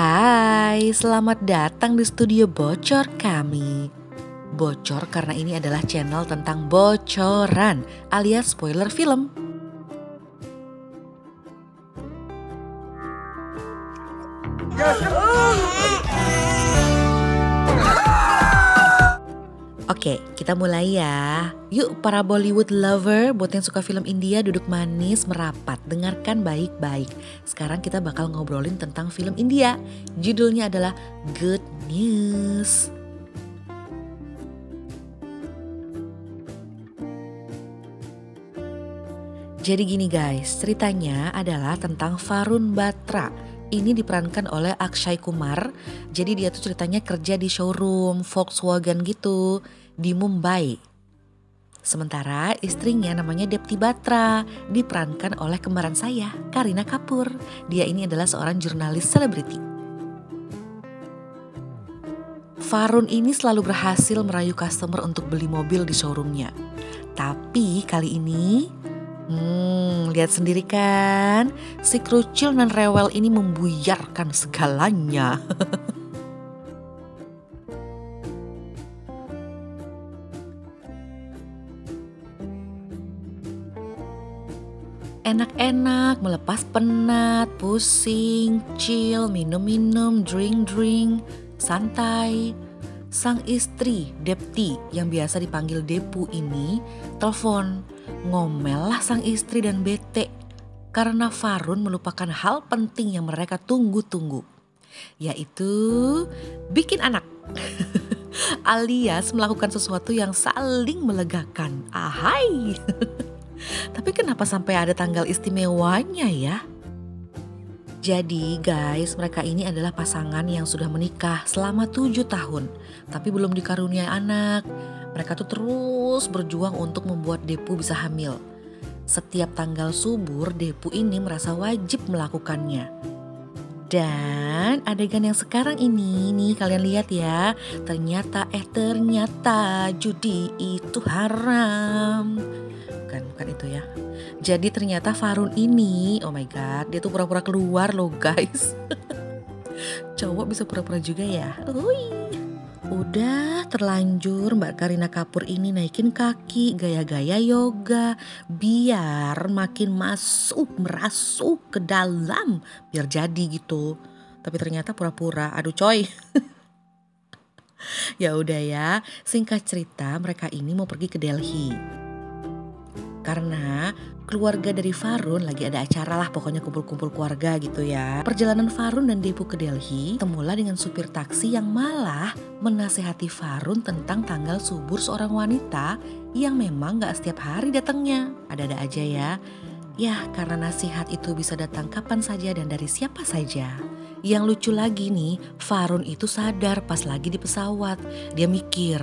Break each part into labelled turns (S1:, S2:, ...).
S1: Hai, selamat datang di studio bocor kami. Bocor karena ini adalah channel tentang bocoran alias spoiler film. Oke, kita mulai ya. Yuk para Bollywood lover, buat yang suka film India duduk manis merapat, dengarkan baik-baik. Sekarang kita bakal ngobrolin tentang film India. Judulnya adalah Good News. Jadi gini guys, ceritanya adalah tentang Varun Batra. Ini diperankan oleh Akshay Kumar. Jadi dia tuh ceritanya kerja di showroom Volkswagen gitu di Mumbai. Sementara istrinya namanya Depti Batra, diperankan oleh kembaran saya, Kareena Kapoor. Dia ini adalah seorang jurnalis selebriti. Varun ini selalu berhasil merayu customer untuk beli mobil di showroomnya. Tapi kali ini lihat sendiri kan, si kerucil dan rewel ini membuyarkan segalanya. Enak-enak, melepas penat, pusing, chill, minum-minum, drink-drink, santai. Sang istri, Depti, yang biasa dipanggil Depu ini, telepon. Ngomel lah sang istri dan bete karena Varun melupakan hal penting yang mereka tunggu-tunggu, yaitu bikin anak. Alias melakukan sesuatu yang saling melegakan. Ahai. Tapi kenapa sampai ada tanggal istimewanya ya? Jadi guys, mereka ini adalah pasangan yang sudah menikah selama 7 tahun. Tapi belum dikaruniai anak. Mereka tuh terus berjuang untuk membuat Depu bisa hamil. Setiap tanggal subur, Depu ini merasa wajib melakukannya. Dan adegan yang sekarang ini nih kalian lihat ya. Ternyata judi itu haram. Bukan itu ya. Jadi ternyata Varun ini, oh my god, dia tuh pura-pura keluar loh guys. Cowok bisa pura-pura juga ya. Udah terlanjur Mbak Kareena Kapoor ini naikin kaki gaya-gaya yoga biar makin merasuk ke dalam biar jadi gitu. Tapi ternyata pura-pura. Aduh coy. Ya udah ya, singkat cerita mereka ini mau pergi ke Delhi. Karena keluarga dari Varun lagi ada acara lah, pokoknya kumpul-kumpul keluarga gitu ya. Perjalanan Varun dan Depu ke Delhi, temulah dengan supir taksi yang malah menasehati Varun tentang tanggal subur seorang wanita yang memang gak setiap hari datangnya. Ada-ada aja ya. Ya karena nasihat itu bisa datang kapan saja dan dari siapa saja. Yang lucu lagi nih, Varun itu sadar pas lagi di pesawat. Dia mikir,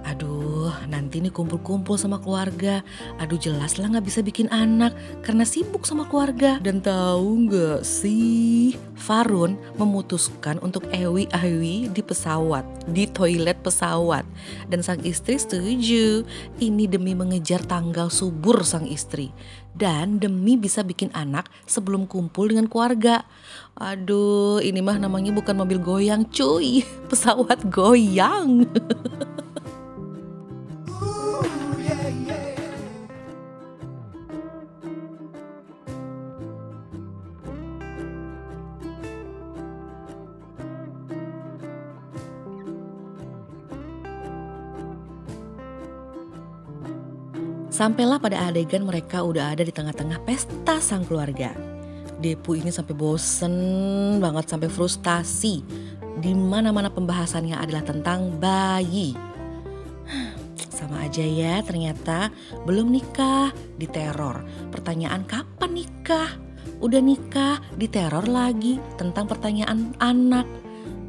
S1: aduh nanti nih kumpul-kumpul sama keluarga. Aduh jelas lah gak bisa bikin anak karena sibuk sama keluarga. Dan tahu gak sih, Varun memutuskan untuk ewi-ewi di pesawat, di toilet pesawat. Dan sang istri setuju, ini demi mengejar tanggal subur sang istri. Dan demi bisa bikin anak sebelum kumpul dengan keluarga. Aduh ini mah namanya bukan mobil goyang cuy, pesawat goyang. Sampailah pada adegan mereka udah ada di tengah-tengah pesta sang keluarga. Depu ini sampai bosen banget, sampai frustasi. Di mana-mana pembahasannya adalah tentang bayi. Sama aja ya, ternyata belum nikah diteror. Pertanyaan kapan nikah? Udah nikah diteror lagi tentang pertanyaan anak.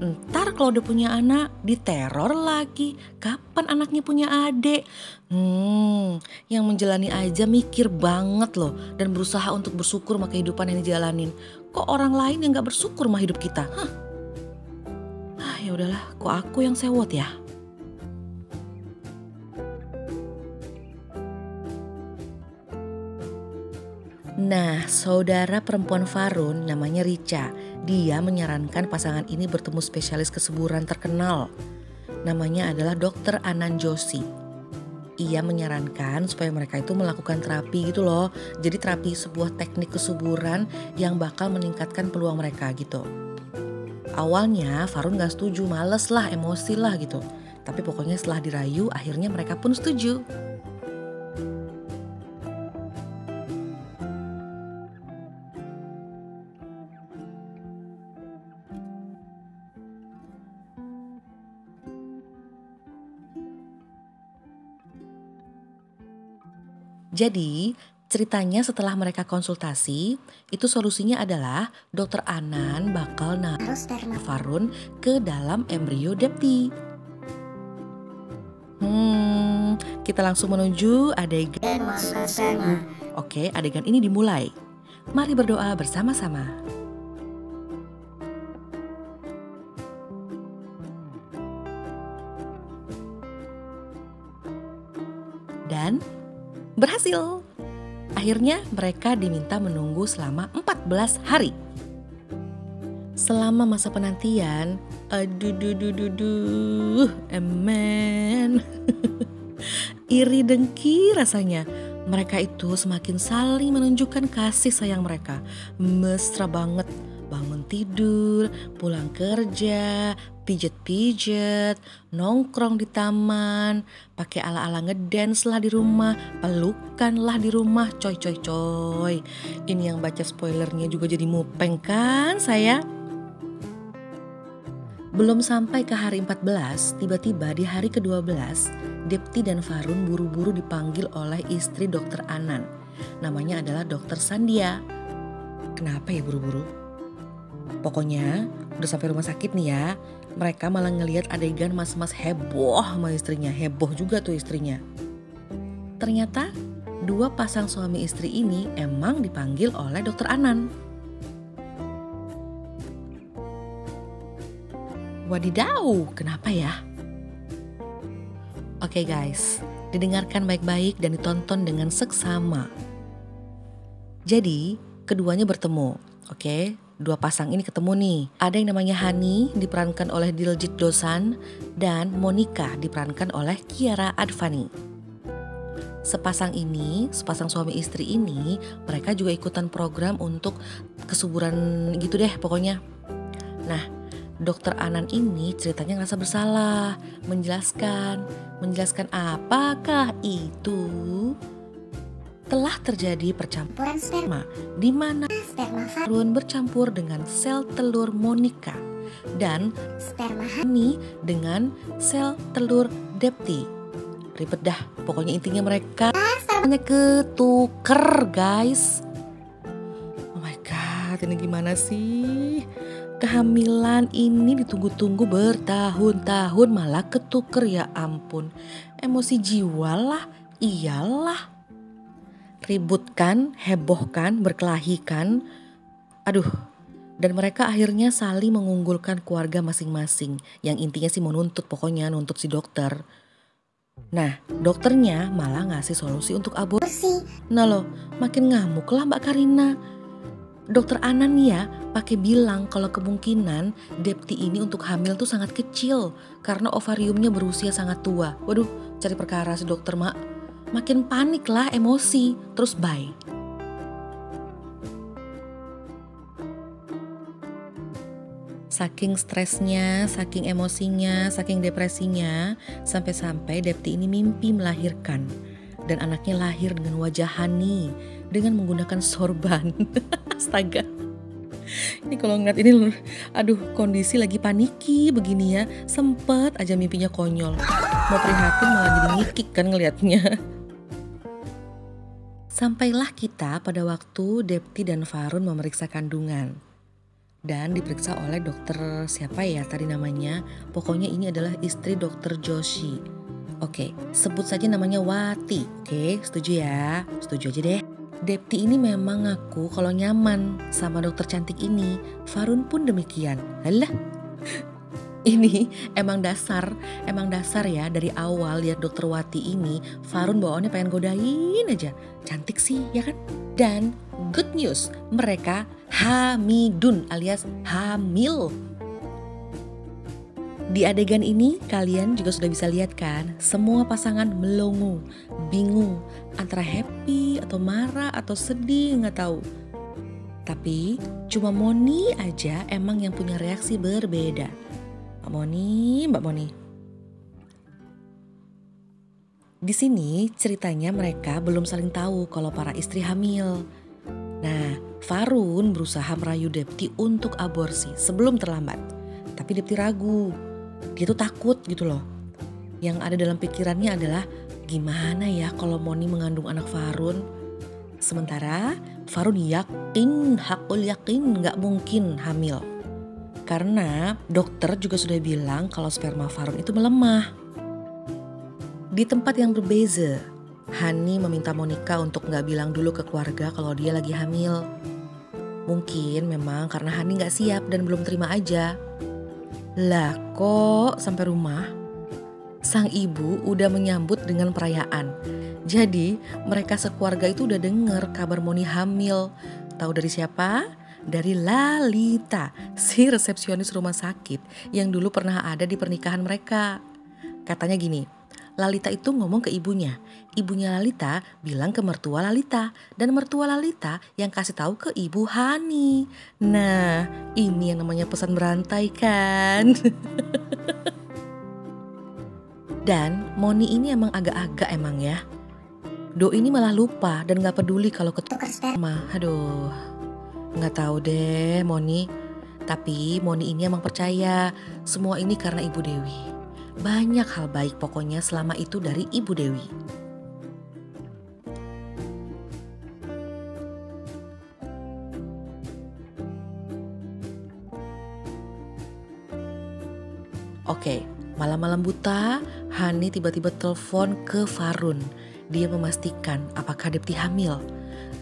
S1: Ntar kalau udah punya anak diteror lagi, kapan anaknya punya adik? Yang menjalani aja mikir banget loh dan berusaha untuk bersyukur sama kehidupan yang dijalanin. Kok orang lain yang gak bersyukur sama hidup kita? Ya udahlah, kok aku yang sewot ya? Nah, saudara perempuan Varun namanya Richa. Dia menyarankan pasangan ini bertemu spesialis kesuburan terkenal. Namanya adalah Dr. Anand Joshi. Ia menyarankan supaya mereka itu melakukan terapi gitu loh. Jadi terapi sebuah teknik kesuburan yang bakal meningkatkan peluang mereka gitu. Awalnya Farun gak setuju, males lah, emosi lah gitu. Tapi pokoknya setelah dirayu akhirnya mereka pun setuju. Jadi ceritanya setelah mereka konsultasi, itu solusinya adalah Dr. Anan bakal naruh sperma Farun ke dalam embrio Depti. Kita langsung menuju adegan sperma. Oke, adegan ini dimulai. Mari berdoa bersama-sama. Dan berhasil. Akhirnya mereka diminta menunggu selama 14 hari. Selama masa penantian, emen. Iri dengki rasanya. Mereka itu semakin saling menunjukkan kasih sayang mereka. Mesra banget. Bangun tidur, pulang kerja, pijet-pijet, nongkrong di taman, pakai ala-ala ngedance lah di rumah, pelukan lah di rumah, coy. Ini yang baca spoilernya juga jadi mupeng kan saya? Belum sampai ke hari 14, tiba-tiba di hari ke-12, Depti dan Farun buru-buru dipanggil oleh istri Dr. Anan. Namanya adalah Dr. Sandhya. Kenapa ya buru-buru? Pokoknya udah sampai rumah sakit nih ya, mereka malah ngelihat adegan mas-mas heboh sama istrinya. Heboh juga tuh istrinya. Ternyata dua pasang suami istri ini emang dipanggil oleh Dr. Anan. Wadidaw, kenapa ya? Oke guys, didengarkan baik-baik dan ditonton dengan seksama. Jadi keduanya bertemu, oke? Dua pasang ini ketemu nih. Ada yang namanya Hani diperankan oleh Diljit Dosanjh dan Monica diperankan oleh Kiara Advani. Sepasang suami istri ini, mereka juga ikutan program untuk kesuburan gitu deh pokoknya. Nah, Dr. Anan ini ceritanya ngerasa bersalah, menjelaskan apakah itu telah terjadi percampuran sperma di mana sperma Farun bercampur dengan sel telur Monica dan sperma Hani dengan sel telur Depti. Ribet dah, pokoknya intinya mereka hanya ketuker guys. Oh my god, ini gimana sih? Kehamilan ini ditunggu-tunggu bertahun-tahun malah ketuker, ya ampun. Emosi jiwa lah, iyalah. Ribut kan, heboh kan, berkelahi kan. Aduh, dan mereka akhirnya saling mengunggulkan keluarga masing-masing. Yang intinya sih mau pokoknya nuntut si dokter. Nah, dokternya malah ngasih solusi untuk aborsi. Nah loh, makin ngamuk lah Mbak Karina. Dokter Anan ya pakai bilang kalau kemungkinan Depti ini untuk hamil tuh sangat kecil karena ovariumnya berusia sangat tua. Waduh, cari perkara si dokter mak. Makin panik lah, emosi, terus bye. Saking stresnya, saking emosinya, saking depresinya, sampai-sampai Depti ini mimpi melahirkan. Dan anaknya lahir dengan wajah Hani, dengan menggunakan sorban. Astaga. Ini kalau ngeliat ini, aduh kondisi lagi paniki begini ya, sempet aja mimpinya konyol. Mau prihatin malah jadi ngikik kan ngeliatnya. Sampailah kita pada waktu Depti dan Farun memeriksa kandungan. Dan diperiksa oleh dokter siapa ya tadi namanya. Pokoknya ini adalah istri dokter Joshi. Oke, sebut saja namanya Wati. Oke, setuju ya? Setuju aja deh. Depti ini memang ngaku kalau nyaman sama dokter cantik ini. Farun pun demikian. Alah. Ini emang dasar ya dari awal lihat dokter Wati ini, Farun bawaannya pengen godain aja. Cantik sih ya kan? Dan good news, mereka hamidun alias hamil. Di adegan ini kalian juga sudah bisa lihat kan, semua pasangan melongo, bingung, antara happy atau marah atau sedih nggak tahu. Tapi cuma Moni aja emang yang punya reaksi berbeda. Mbak Moni. Di sini ceritanya mereka belum saling tahu kalau para istri hamil. Nah, Farun berusaha merayu Depti untuk aborsi sebelum terlambat. Tapi Depti ragu. Dia tuh takut gitu loh. Yang ada dalam pikirannya adalah gimana ya kalau Moni mengandung anak Farun. Sementara Farun yakin, hakul yakin gak mungkin hamil. Karena dokter juga sudah bilang kalau sperma Farun itu melemah. Di tempat yang berbeza, Hani meminta Monica untuk gak bilang dulu ke keluarga kalau dia lagi hamil. Mungkin memang karena Hani gak siap dan belum terima aja. Lah kok sampai rumah, sang ibu udah menyambut dengan perayaan. Jadi mereka sekeluarga itu udah dengar kabar Moni hamil. Tahu dari siapa? Dari Lalita, si resepsionis rumah sakit yang dulu pernah ada di pernikahan mereka. Katanya gini, Lalita itu ngomong ke ibunya. Ibunya Lalita bilang ke mertua Lalita. Dan mertua Lalita yang kasih tahu ke ibu Hani. Nah, ini yang namanya pesan berantai kan. Dan Moni ini emang agak-agak emang ya. Do ini malah lupa dan gak peduli kalau ketukar sperma. Aduh. Nggak tahu deh Moni, tapi Moni ini emang percaya semua ini karena Ibu Dewi. Banyak hal baik pokoknya selama itu dari Ibu Dewi. Oke, malam-malam buta, Hani tiba-tiba telepon ke Farun. Dia memastikan apakah Depti hamil.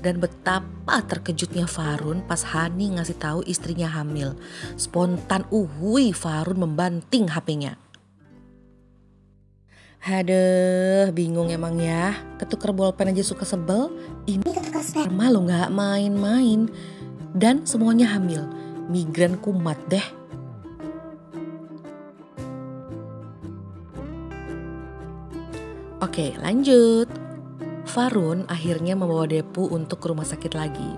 S1: Dan betapa terkejutnya Farun pas Hani ngasih tahu istrinya hamil. Spontan Farun membanting HP-nya. Aduh, bingung emang ya. Ketuker bolpen aja suka sebel. Ini ketuker sperma lo gak main-main. Dan semuanya hamil. Migran kumat deh. Oke, lanjut. Farun akhirnya membawa Depu untuk ke rumah sakit lagi.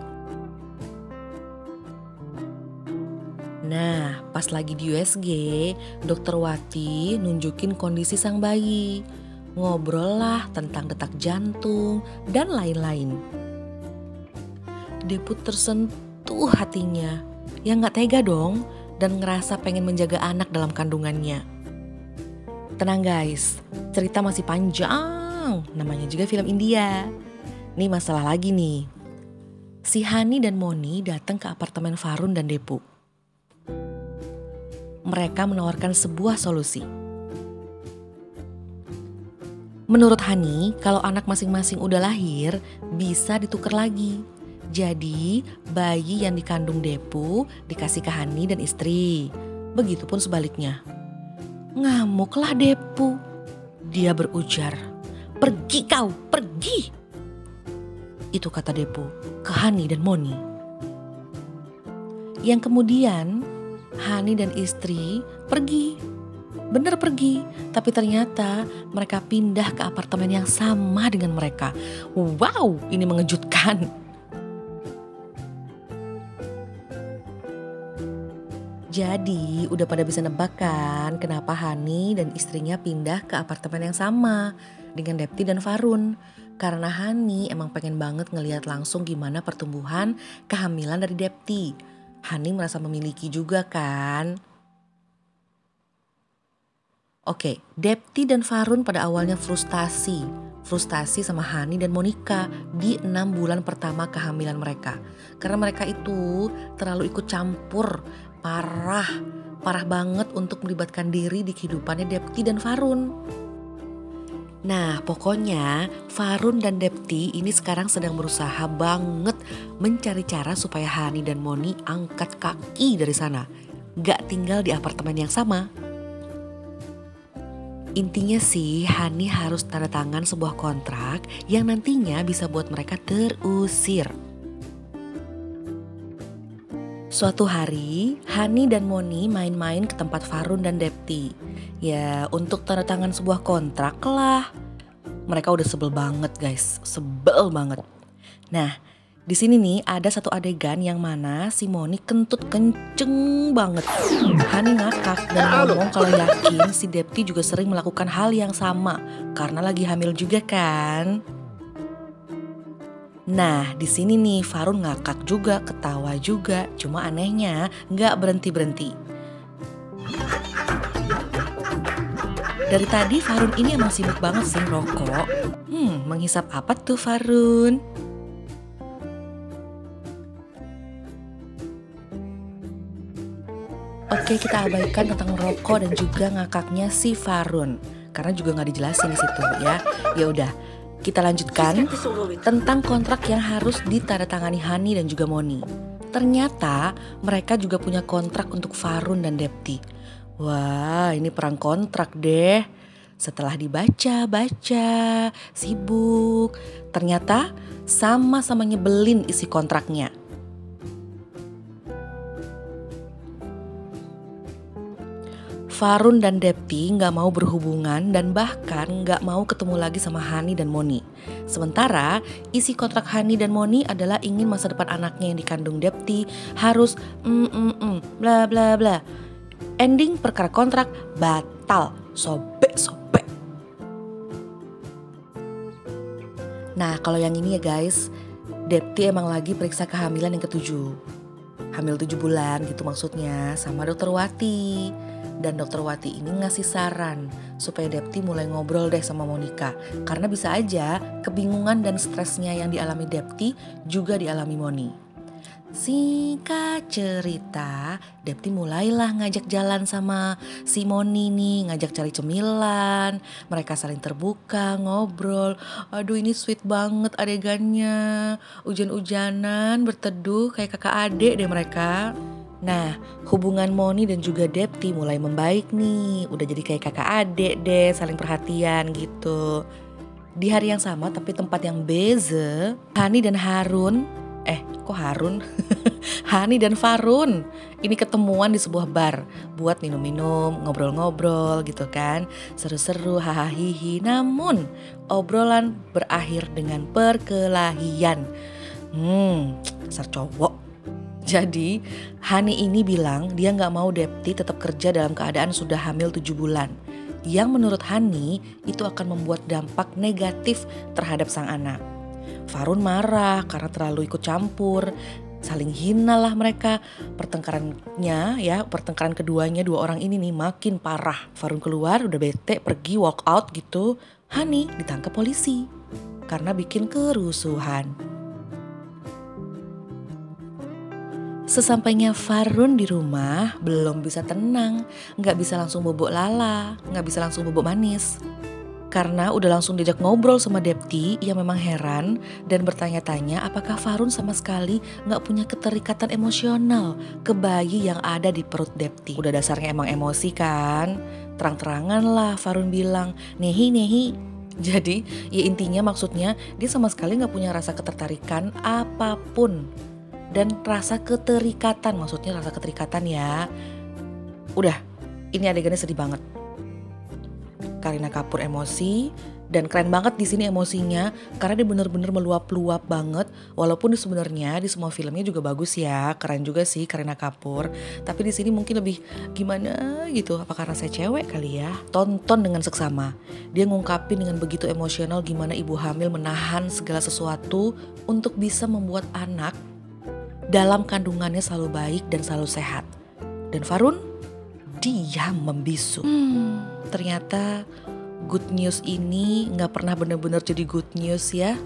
S1: Nah, pas lagi di USG, dokter Wati nunjukin kondisi sang bayi. Ngobrol lah tentang detak jantung dan lain-lain. Depu tersentuh hatinya. Ya gak tega dong dan ngerasa pengen menjaga anak dalam kandungannya. Tenang guys, cerita masih panjang. Namanya juga film India. Nih masalah lagi nih. Si Hani dan Moni datang ke apartemen Farun dan Depu. Mereka menawarkan sebuah solusi. Menurut Hani, kalau anak masing-masing udah lahir, bisa ditukar lagi. Jadi, bayi yang dikandung Depu dikasih ke Hani dan istri. Begitupun sebaliknya. Ngamuklah Depu. Dia berujar, "Pergi kau, pergi!" Itu kata Depu ke Hani dan Moni. Yang kemudian Hani dan istri pergi. Bener pergi, tapi ternyata mereka pindah ke apartemen yang sama dengan mereka. Wow, ini mengejutkan. Jadi udah pada bisa nebak kan kenapa Hani dan istrinya pindah ke apartemen yang sama dengan Depti dan Farun. Karena Hani emang pengen banget ngelihat langsung gimana pertumbuhan kehamilan dari Depti. Hani merasa memiliki juga kan. Oke, Depti dan Farun pada awalnya frustasi sama Hani dan Monica di 6 bulan pertama kehamilan mereka. Karena mereka itu terlalu ikut campur, parah banget untuk melibatkan diri di kehidupannya Depti dan Farun. Nah pokoknya Farun dan Depti ini sekarang sedang berusaha banget mencari cara supaya Hani dan Moni angkat kaki dari sana. Gak tinggal di apartemen yang sama. Intinya sih Hani harus tanda tangan sebuah kontrak yang nantinya bisa buat mereka terusir. Suatu hari, Hani dan Moni main-main ke tempat Farun dan Depti. Ya, untuk tanda tangan sebuah kontrak lah. Mereka udah sebel banget guys, sebel banget. Nah, di sini nih ada satu adegan yang mana si Moni kentut kenceng banget. Hani ngakak dan ngomong kalau yakin si Depti juga sering melakukan hal yang sama karena lagi hamil juga kan. Nah, di sini nih Farun ngakak juga, ketawa juga, cuma anehnya nggak berhenti-berhenti. Dari tadi Farun ini emang sibuk banget sih rokok. Menghisap apa tuh Farun? Oke, kita abaikan tentang rokok dan juga ngakaknya si Farun, karena juga nggak dijelasin di situ ya. Ya udah, kita lanjutkan tentang kontrak yang harus ditandatangani Hani dan juga Moni. Ternyata mereka juga punya kontrak untuk Farun dan Depti. Wah, ini perang kontrak deh. Setelah dibaca-baca, sibuk, ternyata sama-sama nyebelin isi kontraknya. Farun dan Depti nggak mau berhubungan dan bahkan nggak mau ketemu lagi sama Hani dan Moni. Sementara isi kontrak Hani dan Moni adalah ingin masa depan anaknya yang dikandung Depti harus bla bla bla. Ending perkara kontrak batal, sobek. Nah kalau yang ini ya guys, Depti emang lagi periksa kehamilan yang ke-7. Hamil 7 bulan gitu maksudnya sama dokter Wati. Dan dokter Wati ini ngasih saran supaya Depti mulai ngobrol deh sama Monica. Karena bisa aja kebingungan dan stresnya yang dialami Depti juga dialami Moni. Singkat cerita, Depti mulailah ngajak jalan sama si Moni nih, ngajak cari cemilan. Mereka saling terbuka, ngobrol. Aduh ini sweet banget adegannya. Hujan-hujanan, berteduh kayak kakak adik deh mereka. Nah, hubungan Moni dan juga Depti mulai membaik nih. Udah jadi kayak kakak adik deh, saling perhatian gitu. Di hari yang sama tapi tempat yang beza, Hani dan Harun, kok Harun? Hani dan Farun ini ketemuan di sebuah bar buat minum-minum, ngobrol-ngobrol gitu kan. Seru-seru, hahaha. Namun obrolan berakhir dengan perkelahian. Dasar cowok. Jadi Hani ini bilang dia gak mau Depti tetap kerja dalam keadaan sudah hamil 7 bulan. Yang menurut Hani itu akan membuat dampak negatif terhadap sang anak. Farun marah karena terlalu ikut campur. Saling hina lah mereka. Pertengkaran keduanya dua orang ini nih makin parah. Farun keluar udah bete pergi walk out gitu. Hani ditangkap polisi karena bikin kerusuhan. Sesampainya Farun di rumah belum bisa tenang, gak bisa langsung bobok lala, gak bisa langsung bobok manis. Karena udah langsung diajak ngobrol sama Depti yang memang heran dan bertanya-tanya apakah Farun sama sekali gak punya keterikatan emosional ke bayi yang ada di perut Depti. Udah dasarnya emang emosi kan, terang-terangan lah Farun bilang, nehi. Jadi ya intinya maksudnya dia sama sekali gak punya rasa ketertarikan apapun. Dan rasa keterikatan, maksudnya rasa keterikatan ya. Udah, ini adegannya sedih banget. Kareena Kapoor emosi dan keren banget di sini emosinya karena dia bener-bener meluap-luap banget. Walaupun sebenarnya di semua filmnya juga bagus ya, keren juga sih Kareena Kapoor. Tapi di sini mungkin lebih gimana gitu, apa karena saya cewek kali ya? Tonton dengan seksama. Dia ngungkapin dengan begitu emosional gimana ibu hamil menahan segala sesuatu untuk bisa membuat anak dalam kandungannya selalu baik dan selalu sehat. Dan Farun diam membisu. Ternyata good news ini gak pernah benar-benar jadi good news ya.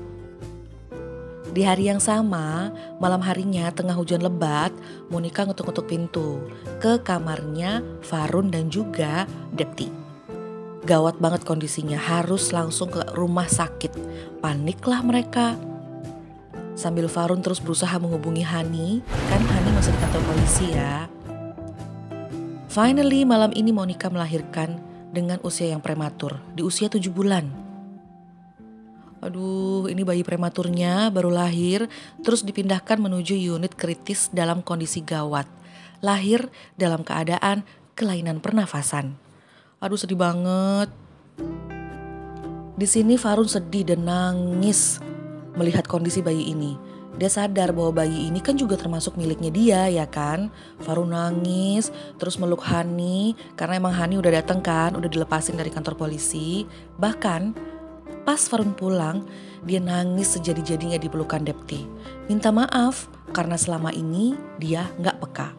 S1: Di hari yang sama, malam harinya tengah hujan lebat, Monica ngetuk-ngetuk pintu ke kamarnya Farun dan juga Depti. Gawat banget kondisinya, harus langsung ke rumah sakit. Paniklah mereka. Sambil Farun terus berusaha menghubungi Hani, kan Hani masih di kantor polisi ya. Finally malam ini Monica melahirkan dengan usia yang prematur, di usia 7 bulan. Aduh, ini bayi prematurnya baru lahir, terus dipindahkan menuju unit kritis dalam kondisi gawat. Lahir dalam keadaan kelainan pernafasan. Aduh, sedih banget. Di sini Farun sedih dan nangis melihat kondisi bayi ini. Dia sadar bahwa bayi ini kan juga termasuk miliknya dia, ya kan. Farun nangis, terus meluk Hani, karena emang Hani udah datang kan, udah dilepasin dari kantor polisi. Bahkan pas Farun pulang, dia nangis sejadi-jadinya di pelukan Depti. Minta maaf karena selama ini dia gak peka.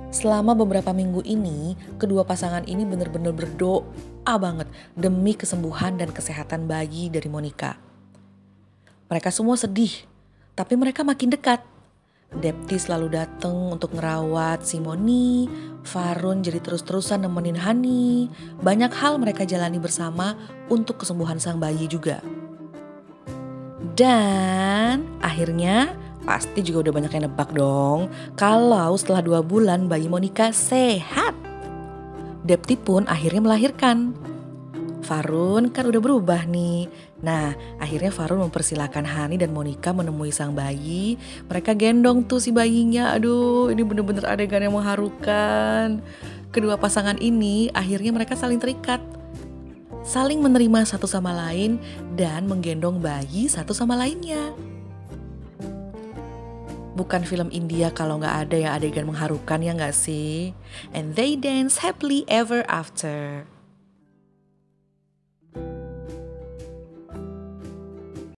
S1: Selama beberapa minggu ini, kedua pasangan ini benar-benar berdoa banget demi kesembuhan dan kesehatan bayi dari Monica. Mereka semua sedih, tapi mereka makin dekat. Depti selalu datang untuk ngerawat si Moni, Farun jadi terus-terusan nemenin Hani. Banyak hal mereka jalani bersama untuk kesembuhan sang bayi juga. Dan akhirnya pasti juga udah banyak yang nebak dong kalau setelah 2 bulan bayi Monica sehat. Depti pun akhirnya melahirkan. Farun kan udah berubah nih. Nah, akhirnya Farun mempersilahkan Hani dan Monica menemui sang bayi. Mereka gendong tuh si bayinya. Aduh, ini bener-bener adegan yang mengharukan. Kedua pasangan ini akhirnya mereka saling terikat, saling menerima satu sama lain dan menggendong bayi satu sama lainnya. Bukan film India kalau gak ada yang adegan mengharukan, ya gak sih? And they dance happily ever after.